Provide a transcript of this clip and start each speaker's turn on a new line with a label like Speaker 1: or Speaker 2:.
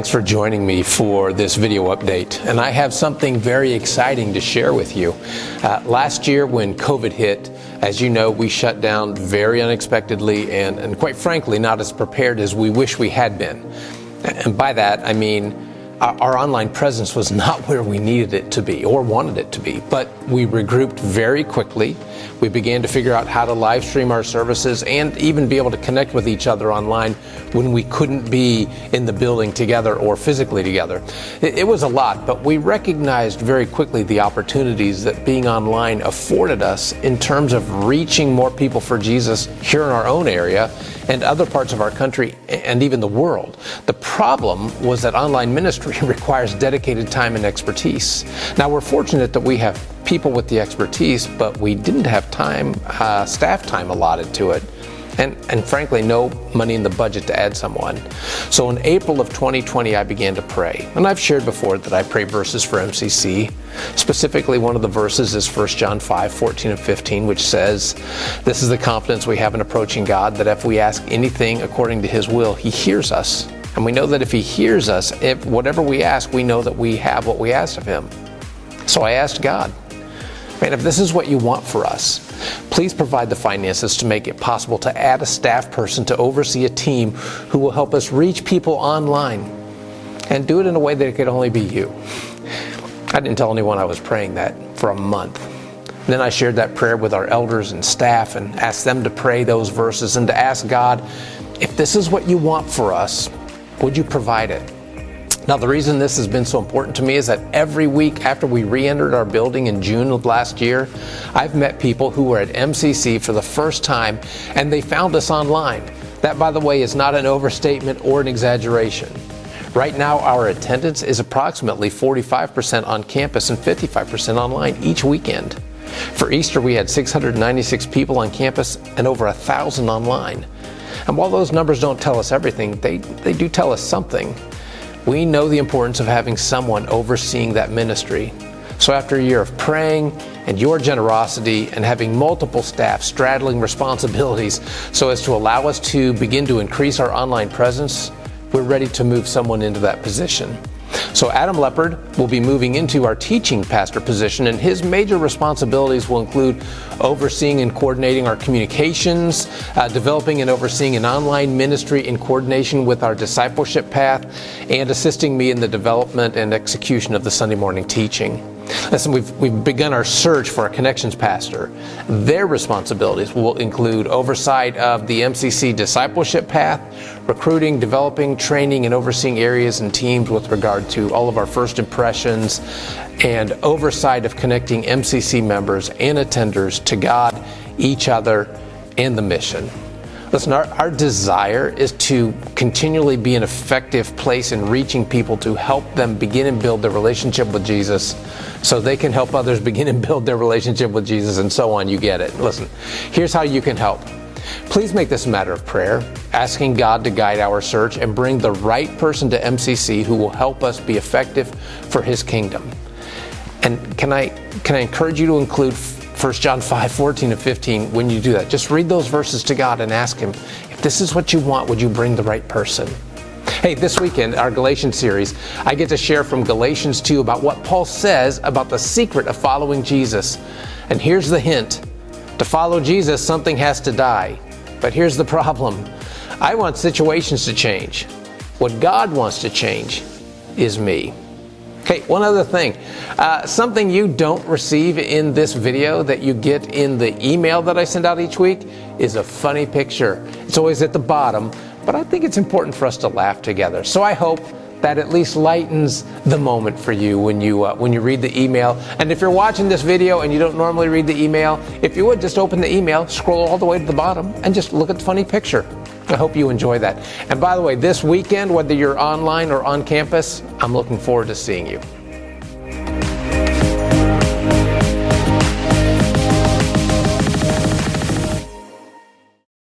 Speaker 1: thanks for joining me for this video update. And I have something very exciting to share with you. Last year when COVID hit, as you know, we shut down very unexpectedly and quite frankly, not as prepared as we wish we had been. And by that, I mean, our online presence was not where we needed it to be or wanted it to be, but we regrouped very quickly. We began to figure out how to live stream our services and even be able to connect with each other online when we couldn't be in the building together or physically together. It was a lot, but we recognized very quickly the opportunities that being online afforded us in terms of reaching more people for Jesus here in our own area and other parts of our country and even the world. The problem was that online ministry requires dedicated time and expertise. Now, we're fortunate that we have people with the expertise, but we didn't have time, staff time allotted to it. And frankly, no money in the budget to add someone. So in April of 2020, I began to pray. And I've shared before that I pray verses for MCC. Specifically, one of the verses is 1 John 5:14 and 15, which says, "This is the confidence we have in approaching God, that if we ask anything according to His will, He hears us. And we know that if He hears us, if whatever we ask, we know that we have what we asked of Him." So I asked God, man, if this is what you want for us, please provide the finances to make it possible to add a staff person to oversee a team who will help us reach people online and do it in a way that it could only be you. I didn't tell anyone I was praying that for a month. Then I shared that prayer with our elders and staff and asked them to pray those verses and to ask God, if this is what you want for us, would you provide it? Now, the reason this has been so important to me is that every week after we re-entered our building in June of last year, I've met people who were at MCC for the first time and they found us online. That, by the way, is not an overstatement or an exaggeration. Right now, our attendance is approximately 45% on campus and 55% online each weekend. For Easter, we had 696 people on campus and over 1,000 online. And while those numbers don't tell us everything, they do tell us something. We know the importance of having someone overseeing that ministry. So after a year of praying and your generosity and having multiple staff straddling responsibilities so as to allow us to begin to increase our online presence, we're ready to move someone into that position. So Adam Leopard will be moving into our teaching pastor position, and his major responsibilities will include overseeing and coordinating our communications, developing and overseeing an online ministry in coordination with our discipleship path, and assisting me in the development and execution of the Sunday morning teaching. Listen, we've begun our search for a connections pastor. Their responsibilities will include oversight of the MCC discipleship path, recruiting, developing, training, and overseeing areas and teams with regard to all of our first impressions, and oversight of connecting MCC members and attenders to God, each other, and the mission. Listen, our desire is to continually be an effective place in reaching people to help them begin and build their relationship with Jesus so they can help others begin and build their relationship with Jesus, and so on. You get it. Listen, here's how you can help. Please make this a matter of prayer, asking God to guide our search and bring the right person to MCC who will help us be effective for His kingdom. And can I encourage you to include 1 John 5:14 and 15 when you do that? Just read those verses to God and ask Him, if this is what you want, would you bring the right person? Hey, this weekend, our Galatians series, I get to share from Galatians 2 about what Paul says about the secret of following Jesus. And here's the hint. To follow Jesus, something has to die. But here's the problem. I want situations to change. What God wants to change is me. Okay, one other thing. Something you don't receive in this video that you get in the email that I send out each week is a funny picture. It's always at the bottom, but I think it's important for us to laugh together. So I hope that at least lightens the moment for you when you read the email. And if you're watching this video and you don't normally read the email, if you would just open the email, scroll all the way to the bottom, and just look at the funny picture. I hope you enjoy that. And by the way, this weekend, whether you're online or on campus, I'm looking forward to seeing you.